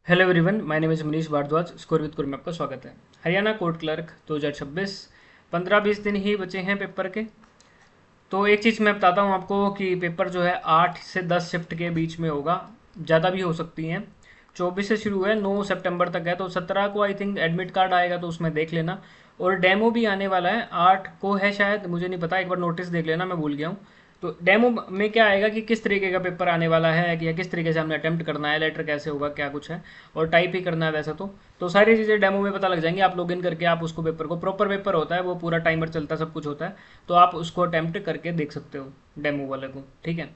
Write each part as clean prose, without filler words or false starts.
Hello everyone, my name is Manish Bhardwaj. Score with कुर में आपका स्वागत है। हरियाणा कोर्ट क्लर्क 2026 15-20 दिन ही बचे हैं पेपर के। तो एक चीज़ मैं बताता हूँ आपको कि पेपर जो है 8 से 10 शिफ्ट के बीच में होगा, ज़्यादा भी हो सकती हैं। 24 से शुरू है, 9 सितंबर तक है, तो 17 को आई थिंक एडमिट कार्ड आएगा, तो उसमें देख लेना। और डेमो भी आने वाला है, 8 को है शायद, मुझे नहीं पता, एक बार नोटिस देख लेना, मैं भूल गया हूँ। तो डेमो में क्या आएगा कि किस तरीके का पेपर आने वाला है, कि या किस तरीके से हमने अटेम्प्ट करना है, लेटर कैसे होगा, क्या कुछ है, और टाइप ही करना है वैसा। तो सारी चीज़ें डेमो में पता लग जाएंगी। आप लॉगिन करके आप उसको, पेपर को, प्रॉपर पेपर होता है वो, पूरा टाइमर चलता है, सब कुछ होता है, तो आप उसको अटेम्प्ट करके देख सकते हो डेमो वाले को। ठीक है,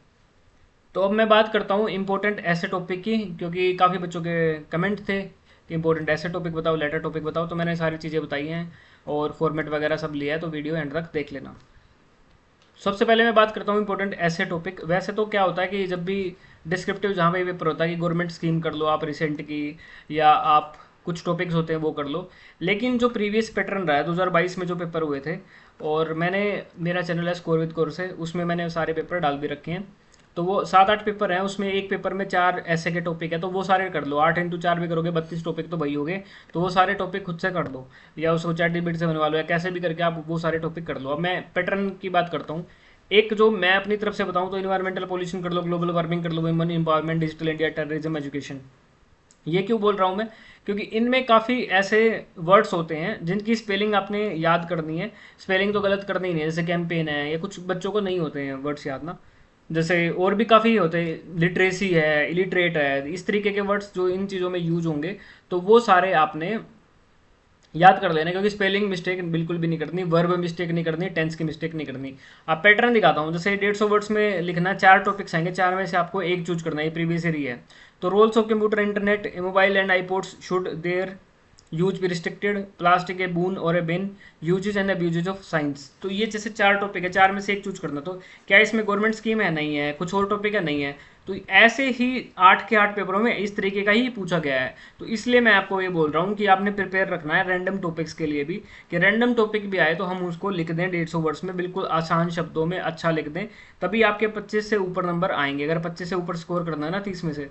तो अब मैं बात करता हूँ इंपॉर्टेंट ऐसे टॉपिक की, क्योंकि काफ़ी बच्चों के कमेंट थे कि इंपॉर्टेंट ऐसे टॉपिक बताओ, लेटर टॉपिक बताओ, तो मैंने सारी चीज़ें बताई हैं और फॉर्मेट वगैरह सब लिया है, तो वीडियो एंड तक देख लेना। सबसे पहले मैं बात करता हूँ इंपॉर्टेंट ऐसे टॉपिक। वैसे तो क्या होता है कि जब भी डिस्क्रिप्टिव जहाँ पे पेपर होता है कि गवर्नमेंट स्कीम कर लो आप रिसेंट की, या आप कुछ टॉपिक्स होते हैं वो कर लो, लेकिन जो प्रीवियस पैटर्न रहा है 2022 में जो पेपर हुए थे, और मैंने, मेरा चैनल है स्कोर विद कोर्स है, उसमें मैंने सारे पेपर डाल भी रखे हैं। तो वो 7-8 पेपर हैं, उसमें एक पेपर में 4 ऐसे के टॉपिक है, तो वो सारे कर लो। 8 × 4 भी करोगे, 32 टॉपिक तो वही हो गए। तो वो सारे टॉपिक खुद से कर दो, या उसको चैट जीपीटी से बनवा लो, या कैसे भी करके आप वो सारे टॉपिक कर लो। अब मैं पैटर्न की बात करता हूँ। एक जो मैं अपनी तरफ से बताऊं तो इन्वायरमेंटल पोल्यूशन कर लो, ग्लोबल वार्मिंग कर लो, women empowerment, digital India, terrorism, education. ये क्यों बोल रहा हूँ मैं? क्योंकि इनमें काफ़ी ऐसे वर्ड्स होते हैं जिनकी स्पेलिंग आपने याद करनी है। स्पेलिंग तो गलत करनी ही नहीं है, जैसे कैंपेन है, या कुछ बच्चों को नहीं होते हैं वर्ड्स याद ना। जैसे और भी काफ़ी होते हैं, लिटरेसी है, इलिटरेट है, इस तरीके के वर्ड्स जो इन चीज़ों में यूज होंगे, तो वो सारे आपने याद कर लेना, क्योंकि स्पेलिंग मिस्टेक बिल्कुल भी नहीं करनी, वर्ब मिस्टेक नहीं करनी, टेंस की मिस्टेक नहीं करनी। आप पैटर्न दिखाता हूँ, जैसे 150 वर्ड्स में लिखना, 4 टॉपिक्स आएंगे, 4 में से आपको एक चूज करना है, ये प्रीवियस ईयर ही है। तो roles of computer, internet, mobile and iPods should there use be restricted, plastic a boon और a bane, usages and abuses of science. तो ये जैसे 4 टॉपिक है, 4 में से एक चूज करना। तो क्या इसमें गवर्नमेंट स्कीम है? नहीं है। कुछ और टॉपिक है? नहीं है। तो ऐसे ही 8 के 8 पेपरों में इस तरीके का ही पूछा गया है। तो इसलिए मैं आपको ये बोल रहा हूँ कि आपने प्रिपेयर रखना है रैंडम टॉपिक्स के लिए भी, कि रैंडम टॉपिक भी आए तो हम उसको लिख दें 150 वर्ड्स में, बिल्कुल आसान शब्दों में अच्छा लिख दें, तभी आपके 25 से ऊपर नंबर आएंगे। अगर 25 से ऊपर स्कोर करना है ना 30 में से,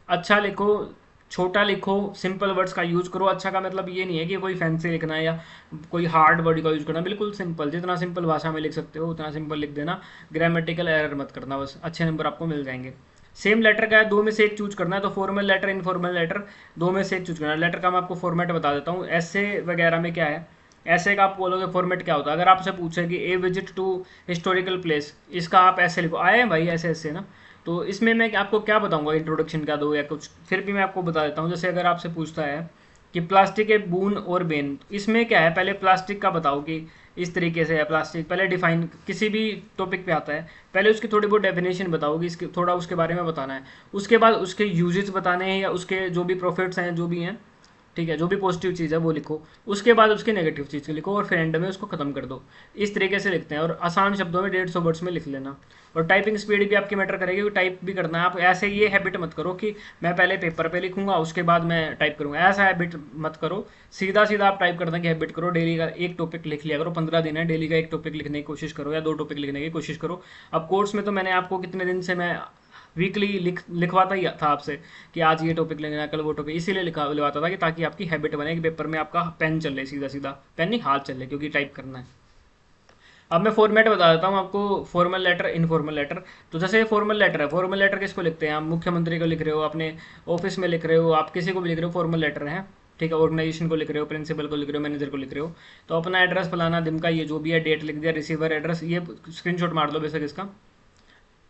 अच्छा लिखो, छोटा लिखो, सिंपल वर्ड्स का यूज करो। अच्छा का मतलब ये नहीं है कि कोई फैंसी लिखना है या कोई हार्ड वर्ड का यूज करना, बिल्कुल सिंपल, जितना सिंपल भाषा में लिख सकते हो उतना सिंपल लिख देना। ग्रामेटिकल एरर मत करना, बस अच्छे नंबर आपको मिल जाएंगे। सेम लेटर का है, दो में से एक चूज करना है, तो फॉर्मल लेटर, इनफॉर्मल लेटर, दो में से एक चूज करना है। लेटर का मैं आपको फॉर्मेट बता देता हूँ। ऐसे वगैरह में क्या है, ऐसे का आप बोलोगे फॉर्मेट क्या होता है। अगर आपसे पूछे कि ए विजिट टू हिस्टोरिकल प्लेस, इसका आप ऐसे लिखो, आए हैं भाई ऐसे ऐसे ना। तो इसमें मैं आपको क्या बताऊंगा, इंट्रोडक्शन क्या दो या कुछ, फिर भी मैं आपको बता देता हूँ। जैसे अगर आपसे पूछता है कि प्लास्टिक के बून और बेन, इसमें क्या है, पहले प्लास्टिक का बताओ कि इस तरीके से है प्लास्टिक, पहले डिफाइन, किसी भी टॉपिक पे आता है पहले उसकी थोड़ी बहुत डेफिनेशन बताओगी, इसके थोड़ा उसके बारे में बताना है। उसके बाद उसके यूजेस बताने हैं, या उसके जो भी प्रॉफिट्स हैं जो भी हैं, ठीक है, जो भी पॉजिटिव चीज़ है वो लिखो। उसके बाद उसकी नेगेटिव चीज़ लिखो, और फिर एंड में उसको खत्म कर दो। इस तरीके से लिखते हैं, और आसान शब्दों में 150 वर्ड्स में लिख लेना। और टाइपिंग स्पीड भी आपकी मैटर करेगी, टाइप भी करना है। आप ऐसे ये हैबिट मत करो कि मैं पहले पेपर पे लिखूंगा उसके बाद मैं टाइप करूंगा, ऐसा हैबिट मत करो। सीधा सीधा आप टाइप करने की हैबिट करो। डेली का एक टॉपिक लिख लिया करो, 15 दिन है, डेली का एक टॉपिक लिखने की कोशिश करो, या 2 टॉपिक लिखने की कोशिश करो। अब कोर्स में तो मैंने आपको कितने दिन से मैं वीकली लिखवाता ही था आपसे कि आज ये टॉपिक लेना, कल वो टॉपिक, इसीलिए लिखवाता था कि ताकि आपकी हैबिट बने कि पेपर में आपका पेन चले, सीधा सीधा पेन नहीं, हाथ चले, क्योंकि टाइप करना है। अब मैं फॉर्मेट बता देता हूँ आपको, फॉर्मल लेटर, इनफॉर्मल लेटर। तो जैसे फॉर्मल लेटर है, फॉर्मल लेटर किसको लिखते हैं? आप मुख्यमंत्री को लिख रहे हो, अपने ऑफिस में लिख रहे हो, आप किसी को भी लिख रहे हो, फॉर्मल लेटर है। ठीक है, ऑर्गेनाइजेशन को लिख रहे हो, प्रिंसिपल को लिख रहे हो, मैनेजर को लिख रहे हो। तो अपना एड्रेस, फलाना दिन का, ये जो भी है, डेट लिख दिया, रिसीवर एड्रेस, ये स्क्रीनशॉट मार लो बेशक इसका।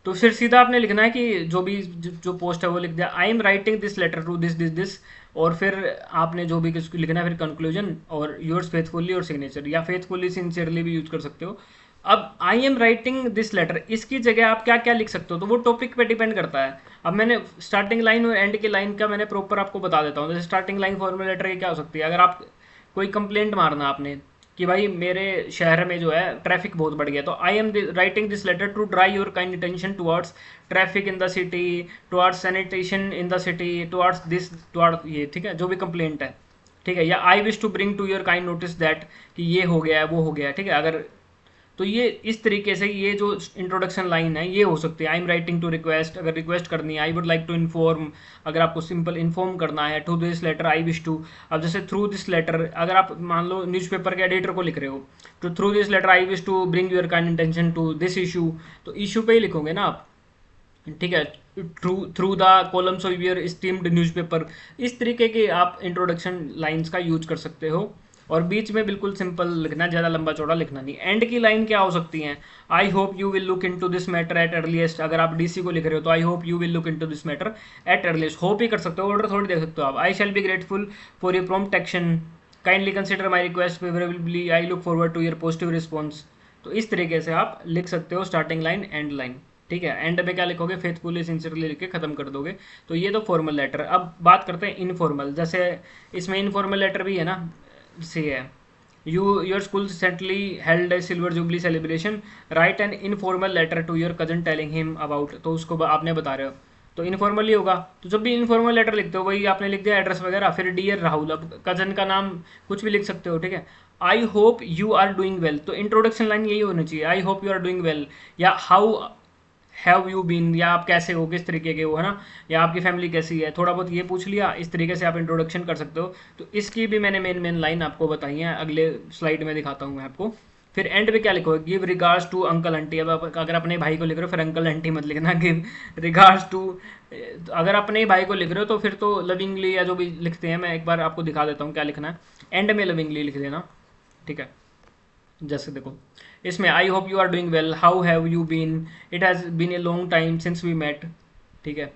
तो फिर सीधा आपने लिखना है कि जो भी जो पोस्ट है वो लिख दिया, I am writing this letter to this this this, और फिर आपने जो भी कुछ लिखना है, फिर कंक्लूजन और योर्स फेथफुली और सिग्नेचर, या फेथफुली सिंसियरली भी यूज कर सकते हो। अब I am writing this letter, इसकी जगह आप क्या क्या लिख सकते हो, तो वो टॉपिक पे डिपेंड करता है। अब मैंने स्टार्टिंग लाइन और एंड की लाइन का मैंने प्रॉपर आपको बता देता हूँ। जैसे स्टार्टिंग लाइन फॉर्मल लेटर की क्या हो सकती है, अगर आप कोई कंप्लेंट मारना आपने कि भाई मेरे शहर में जो है ट्रैफिक बहुत बढ़ गया, तो I am writing this letter to draw your kind attention towards traffic in the city, towards sanitation in the city, towards this, toward ये, ठीक है, जो भी कंप्लेंट है। ठीक है, या I wish to bring to your kind notice that, कि ये हो गया है, वो हो गया है। ठीक है, अगर तो ये इस तरीके से ये जो इंट्रोडक्शन लाइन है ये हो सकती है। I am writing to request, अगर रिक्वेस्ट करनी है। I would like to inform, अगर आपको सिंपल इन्फॉर्म करना है। To this letter I wish to, अब जैसे थ्रू दिस लेटर, अगर आप मान लो न्यूज़पेपर के एडिटर को लिख रहे हो, तो through this letter I wish to bring your kind intention to this issue, तो इशू पे ही लिखोगे ना आप, ठीक है। Through through the columns of your esteemed newspaper, इस तरीके के आप इंट्रोडक्शन लाइंस का यूज कर सकते हो। और बीच में बिल्कुल सिंपल लिखना, ज़्यादा लंबा चौड़ा लिखना नहीं। एंड की लाइन क्या हो सकती है? I hope you will look into this matter at earliest, अगर आप डीसी को लिख रहे हो तो I hope you will look into this matter at earliest, hope ही कर सकते हो, ऑर्डर थोड़ी दे सकते हो आप। I shall be grateful for your prompt action, kindly consider my request favourably, I look forward to your positive response. तो इस तरीके से आप लिख सकते हो स्टार्टिंग लाइन, एंड लाइन, ठीक है। एंड में क्या लिखोगे? फेथफुली सिंसियरली लिख के खत्म कर दोगे। तो ये तो फॉर्मल लेटर। अब बात करते हैं इनफॉर्मल, जैसे इसमें इनफॉर्मल लेटर भी है ना, सी है। Your school recently held a silver jubilee celebration, write an informal letter to your cousin telling him about, तो उसको आपने बता रहे हो तो इनफॉर्मल ही होगा। तो जब भी इनफॉर्मल लेटर लिखते हो वही आपने लिख दिया एड्रेस वगैरह, फिर डियर राहुल, अब कजन का नाम कुछ भी लिख सकते हो, ठीक है। I hope you are doing well, तो इंट्रोडक्शन लाइन यही होनी चाहिए, I hope you are doing well, या हाउ हैव यू बीन, या आप कैसे हो, किस तरीके के हो, है ना, या आपकी फैमिली कैसी है, थोड़ा बहुत ये पूछ लिया। इस तरीके से आप इंट्रोडक्शन कर सकते हो। तो इसकी भी मैंने मेन लाइन आपको बताई है, अगले स्लाइड में दिखाता हूँ मैं आपको। फिर एंड पे क्या लिखोगे? Give regards to uncle aunty, अब अगर अपने भाई को लिख रहे हो फिर अंकल आंटी मत लिखना, गिव रिगार्ड्स टू, अगर अपने भाई को लिख रहे हो तो फिर तो लविंगली या जो भी लिखते हैं, मैं एक बार आपको दिखा देता हूँ क्या लिखना है। एंड में लविंगली लिख देना, ठीक है। जैसे देखो इसमें I hope you are doing well, how have you been, it has been a long time since we met, ठीक है।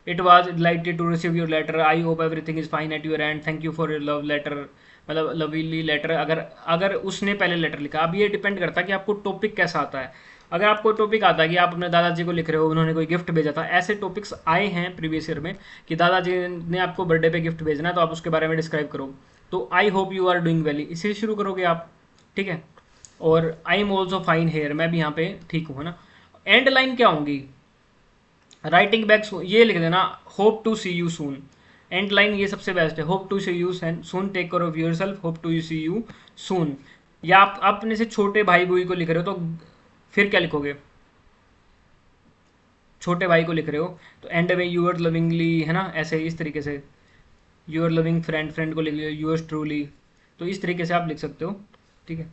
It was delighted to receive your letter, I hope everything is fine at your end, thank you for your love letter, मतलब lovely letter, अगर अगर उसने पहले letter लिखा। अब ये डिपेंड करता है कि आपको टॉपिक कैसा आता है। अगर आपको टॉपिक आता है कि आप अपने दादाजी को लिख रहे हो, उन्होंने कोई गिफ्ट भेजा था, ऐसे टॉपिक्स आए हैं प्रीवियस ईयर में कि दादाजी ने आपको बर्थडे पे गिफ्ट भेजना है तो आप उसके बारे में डिस्क्राइब करो, तो I hope you are doing well इसे शुरू करोगे आप, ठीक है। और I am also fine here, मैं भी यहाँ पे ठीक हूँ, है ना। एंड लाइन क्या होंगी? राइटिंग बैक, ये लिख देना hope to see you soon, end line ये सबसे बेस्ट है, hope to see you soon, take care of yourself, hope to see you soon. या आप अपने से छोटे भाई बूई को लिख रहे हो तो फिर क्या लिखोगे? छोटे भाई को लिख रहे हो तो एंड में यूअर लविंगली, है ना, ऐसे इस तरीके से यूअर लविंग फ्रेंड, फ्रेंड को लिख लियो यूअर्स ट्रूली, तो इस तरीके से आप लिख सकते हो, ठीक है।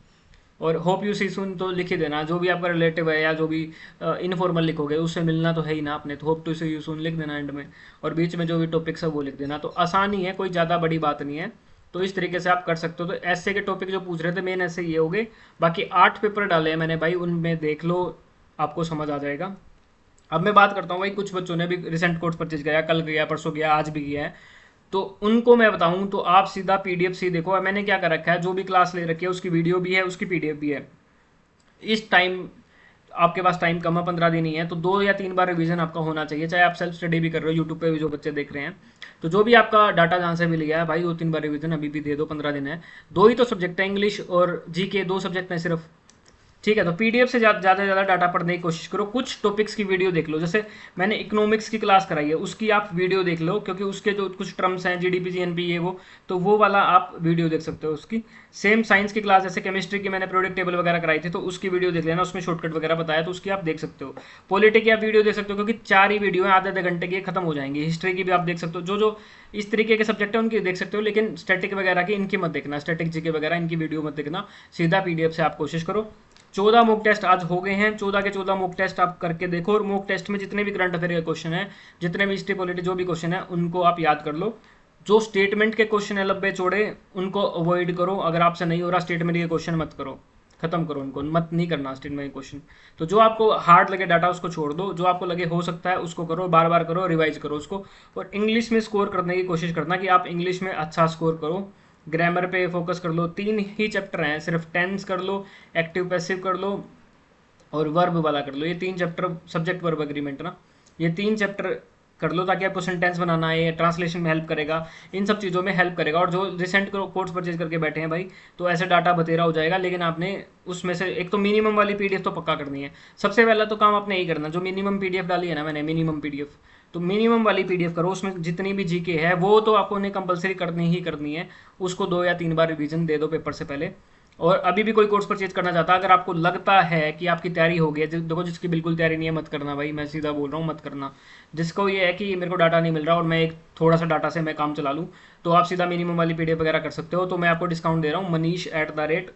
और होप यू सी सून तो लिख ही देना, जो भी आपका रिलेटिव है या जो भी इनफॉर्मल लिखोगे उससे मिलना तो है ही ना आपने, तो hope to see you soon लिख देना एंड में, और बीच में जो भी टॉपिक्स है वो लिख देना। तो आसान ही है, कोई ज़्यादा बड़ी बात नहीं है। तो इस तरीके से आप कर सकते हो। तो ऐसे के टॉपिक जो पूछ रहे थे मेन ऐसे ये हो गए। बाकी 8 पेपर डाले हैं मैंने भाई, उनमें देख लो, आपको समझ आ जाएगा। अब मैं बात करता हूँ भाई, कुछ बच्चों ने भी रिसेंट कोर्स परचेज किया, कल गया, परसों गया, आज भी किया है, तो उनको मैं बताऊं तो आप सीधा पीडीएफ से देखो। मैंने क्या कर रखा है, जो भी क्लास ले रखी है उसकी वीडियो भी है, उसकी पीडीएफ भी है। इस टाइम आपके पास टाइम कम है, 15 दिन ही है, तो 2 या 3 बार रिवीजन आपका होना चाहिए, चाहे आप सेल्फ स्टडी भी कर रहे हो, यूट्यूब पे भी जो बच्चे देख रहे हैं। तो जो भी आपका डाटा जहाँ से मिल गया है भाई, 2-3 बार रिवीजन अभी भी दे दो, 15 दिन है। 2 ही तो सब्जेक्ट है, इंग्लिश और जीके, 2 सब्जेक्ट हैं सिर्फ, ठीक है। तो पीडीएफ से ज़्यादा से ज़्यादा डाटा पढ़ने की कोशिश करो। कुछ टॉपिक्स की वीडियो देख लो, जैसे मैंने इकोनॉमिक्स की क्लास कराई है उसकी आप वीडियो देख लो, क्योंकि उसके जो कुछ टर्म्स हैं जीडीपी जीएनपी ये वो, तो वो वाला आप वीडियो देख सकते हो उसकी। सेम साइंस की क्लास, जैसे केमिस्ट्री की मैंने प्रोडक्ट टेबल वगैरह कराई थी, तो उसकी वीडियो देख लेना, उसमें शॉर्टकट वगैरह बताया, तो उसकी आप देख सकते हो। पॉलिटी की आप वीडियो देख सकते हो, क्योंकि 4 ही वीडियो है, आधे घंटे की खत्म हो जाएंगी। हिस्ट्री की भी आप देख सकते हो, जो जो इस तरीके के सब्जेक्ट है उनकी देख सकते हो, लेकिन स्टैटिक वगैरह की इनकी मत देखना, स्टैटिक जीके वगैरह इनकी वीडियो मत देखना, सीधा पीडीएफ से आप कोशिश करो। 14 मॉक टेस्ट आज हो गए हैं, 14 के 14 मॉक टेस्ट आप करके देखो, और मॉक टेस्ट में जितने भी करंट अफेयर के क्वेश्चन है, जितने भी हिस्ट्री पॉलिटी जो भी क्वेश्चन है, उनको आप याद कर लो। जो स्टेटमेंट के क्वेश्चन है लंबे चौड़े, उनको अवॉइड करो। अगर आपसे नहीं हो रहा स्टेटमेंट के क्वेश्चन, मत करो, खत्म करो उनको, मत नहीं करना स्टेटमेंट के क्वेश्चन। तो जो आपको हार्ड लगे डाटा उसको छोड़ दो, जो आपको लगे हो सकता है उसको करो, बार बार करो, रिवाइज करो उसको। और इंग्लिश में स्कोर करने की कोशिश करना कि आप इंग्लिश में अच्छा स्कोर करो। ग्रामर पे फोकस कर लो, 3 ही चैप्टर हैं सिर्फ, टेंस कर लो, एक्टिव पैसिव कर लो, और वर्ब वाला कर लो। ये 3 चैप्टर, सब्जेक्ट वर्ब एग्रीमेंट ना, ये 3 चैप्टर कर लो, ताकि आपको सेंटेंस बनाना है, ट्रांसलेशन में हेल्प करेगा, इन सब चीज़ों में हेल्प करेगा। और जो रिसेंट कोर्स परचेज करके बैठे हैं भाई, तो ऐसे डाटा बतेरा हो जाएगा, लेकिन आपने उसमें से एक तो मिनिमम वाली पीडीएफ तो पक्का करनी है। सबसे पहला तो काम आपने यही करना, जो मिनिमम पीडीएफ डाली है ना मैंने, मिनिमम पीडीएफ, तो मिनिमम वाली पीडीएफ करो, उसमें जितनी भी जीके है वो तो आपको उन्हें कंपलसरी करनी ही करनी है। उसको 2 या 3 बार रिवीजन दे दो पेपर से पहले। और अभी भी कोई कोर्स परचेज करना चाहता है, अगर आपको लगता है कि आपकी तैयारी हो गई है, देखो जिसकी बिल्कुल तैयारी नहीं है मत करना भाई, मैं सीधा बोल रहा हूँ मत करना। जिसको ये है कि मेरे को डाटा नहीं मिल रहा और मैं एक थोड़ा सा डाटा से मैं काम चला लूँ, तो आप सीधा मिनिमम वाली पीडीएफ वगैरह कर सकते हो। तो मैं आपको डिस्काउंट दे रहा हूँ, मनीष @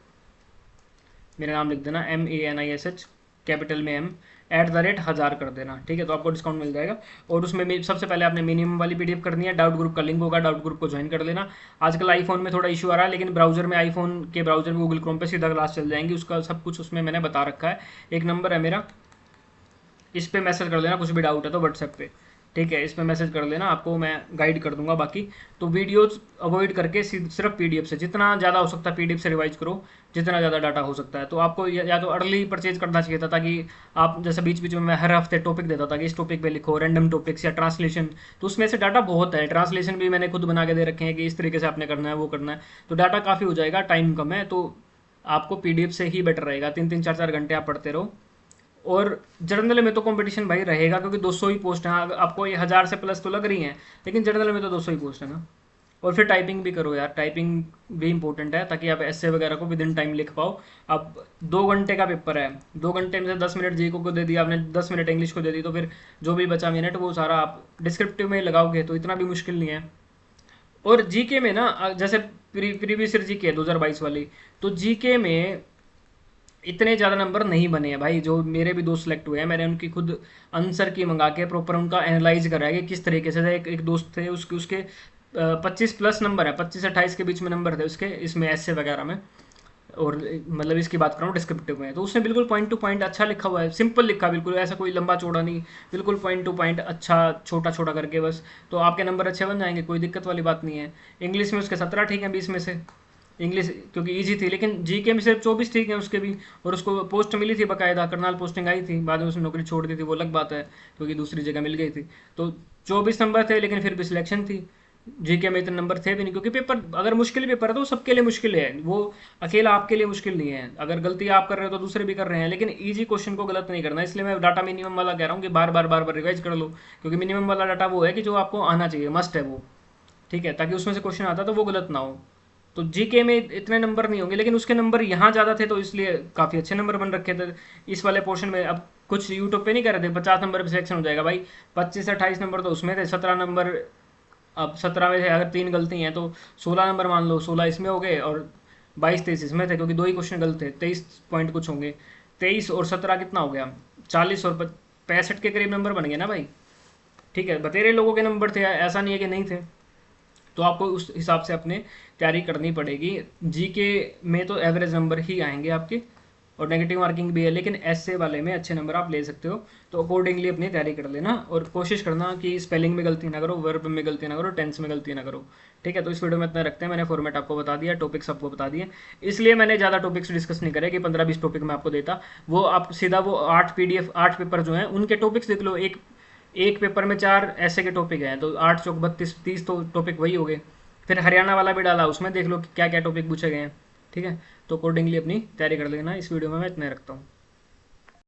मेरा नाम लिख देना MANISH कैपिटल में M @1000 कर देना, ठीक है। तो आपको डिस्काउंट मिल जाएगा। और उसमें सबसे पहले आपने मिनिमम वाली पीडीएफ करनी है, डाउट ग्रुप का लिंक होगा, डाउट ग्रुप को ज्वाइन कर लेना। आजकल आईफोन में थोड़ा इशू आ रहा है, लेकिन ब्राउजर में, आईफोन के ब्राउजर में गूगल क्रोम पे सीधा क्लास चल जाएंगी, उसका सब कुछ उसमें मैंने बता रखा है। एक नंबर है मेरा, इस पे मैसेज कर लेना, कुछ भी डाउट है तो व्हाट्सएप पे, ठीक है। इस पे मैसेज कर लेना, आपको मैं गाइड कर दूंगा। बाकी तो वीडियोस अवॉइड करके सिर्फ पीडीएफ से, जितना ज़्यादा हो सकता है पीडीएफ से रिवाइज करो, जितना ज़्यादा डाटा हो सकता है। तो आपको या तो अर्ली परचेज करना चाहिए था, ताकि आप जैसे बीच बीच में मैं हर हफ्ते टॉपिक देता था कि इस टॉपिक पे लिखो, रैंडम टॉपिक्स या ट्रांसलेशन, तो उसमें से डाटा बहुत है। ट्रांसलेशन भी मैंने खुद बना के दे रखे हैं कि इस तरीके से आपने करना है, वो करना है, तो डाटा काफ़ी हो जाएगा, टाइम कम है। तो आपको पीडीएफ से ही बेटर रहेगा, 3-3 4-4 घंटे आप पढ़ते रहो। और जर्नल में तो कंपटीशन भाई रहेगा, क्योंकि 200 ही पोस्ट हैं। आपको ये 1000 से प्लस तो लग रही हैं, लेकिन जर्नल में तो 200 ही पोस्ट है ना। और फिर टाइपिंग भी करो यार, टाइपिंग भी इंपॉर्टेंट है, ताकि आप ऐसे वगैरह को विद इन टाइम लिख पाओ। अब 2 घंटे का पेपर है, 2 घंटे में से 10 मिनट जी को दे दिया आपने, 10 मिनट इंग्लिश को दे दी, तो फिर जो भी बचा मिनट वो सारा आप डिस्क्रिप्टिव में लगाओगे, तो इतना भी मुश्किल नहीं है। और जीके में ना, जैसे प्रीवियस ईयर जीके 2022 वाली, तो जीके में इतने ज़्यादा नंबर नहीं बने हैं भाई। जो मेरे भी दोस्त सेलेक्ट हुए हैं, मैंने उनकी खुद आंसर की मंगा के प्रॉपर उनका एनालाइज करा है कि किस तरीके से। एक दोस्त थे, उसके 25 प्लस नंबर है, 25 से 28 के बीच में नंबर थे उसके, इसमें ऐसे वगैरह में। और मतलब इसकी बात करूँ डिस्क्रिप्टिव में, तो उसने बिल्कुल पॉइंट टू पॉइंट अच्छा लिखा हुआ है, सिंपल लिखा, बिल्कुल ऐसा कोई लंबा चौड़ा नहीं, बिल्कुल पॉइंट टू पॉइंट अच्छा, छोटा छोटा करके बस। तो आपके नंबर अच्छे बन जाएंगे, कोई दिक्कत वाली बात नहीं है। इंग्लिश में उसके 17 ठीक है 20 में से, इंग्लिश क्योंकि इजी थी, लेकिन जीके में सिर्फ 24 ठीक है उसके भी। और उसको पोस्ट मिली थी बाकायदा, करनाल पोस्टिंग आई थी, बाद में उसने नौकरी छोड़ दी थी, वो अलग बात है, क्योंकि दूसरी जगह मिल गई थी। तो 24 नंबर थे, लेकिन फिर भी सिलेक्शन थी। जीके में इतने नंबर थे भी नहीं, क्योंकि पेपर अगर मुश्किल पेपर है तो सबके लिए मुश्किल है, वो अकेला आपके लिए मुश्किल नहीं है। अगर गलती आप कर रहे हो तो दूसरे भी कर रहे हैं, लेकिन इजी क्वेश्चन को गलत नहीं करना। इसलिए मैं डाटा मिनिमम वाला कह रहा हूँ कि बार बार रिवाइज कर लो, क्योंकि मिनिमम वाला डाटा वो है कि जो आपको आना चाहिए, मस्ट है वो, ठीक है, ताकि उसमें से क्वेश्चन आता तो वो गलत ना हो। तो जीके में इतने नंबर नहीं होंगे, लेकिन उसके नंबर यहाँ ज़्यादा थे, तो इसलिए काफ़ी अच्छे नंबर बन रखे थे इस वाले पोर्शन में। अब कुछ यूट्यूब पे नहीं कर रहे थे 50 नंबर पे सिलेक्शन हो जाएगा भाई, 25 से 28 नंबर तो उसमें थे, 17 नंबर। अब 17 में से अगर 3 गलती हैं तो 16 नंबर मान लो, 16 इसमें हो गए और 22-23 इसमें थे, क्योंकि 2 ही क्वेश्चन गलत थे, 23 पॉइंट कुछ होंगे। 23 और 17 कितना हो गया, 40 और 65 के करीब नंबर बन गए ना भाई, ठीक है। बतेरे लोगों के नंबर थे, ऐसा नहीं है कि नहीं थे। तो आपको उस हिसाब से अपने तैयारी करनी पड़ेगी। जीके में तो एवरेज नंबर ही आएंगे आपके, और नेगेटिव मार्किंग भी है, लेकिन ऐसे वाले में अच्छे नंबर आप ले सकते हो। तो अकॉर्डिंगली अपनी तैयारी कर लेना, और कोशिश करना कि स्पेलिंग में गलती ना करो, वर्ब में गलती ना करो, टेंस में गलती ना करो, ठीक है। तो इस वीडियो में इतना रखते हैं, मैंने फॉर्मेट आपको बता दिया, टॉपिक्स आपको बता दिए, इसलिए मैंने ज़्यादा टॉपिक्स डिस्कस नहीं करे कि 15-20 टॉपिक मैं आपको देता। वो आप सीधा वो 8 PDF 8 पेपर जो हैं उनके टॉपिक्स देख लो। एक पेपर में 4 ऐसे के टॉपिक हैं, तो 8 चौक 32 30 तो टॉपिक वही हो गए। फिर हरियाणा वाला भी डाला, उसमें देख लो कि क्या क्या टॉपिक पूछे गए हैं, ठीक है। तो अकॉर्डिंगली अपनी तैयारी कर लेना। इस वीडियो में मैं इतना रखता हूँ।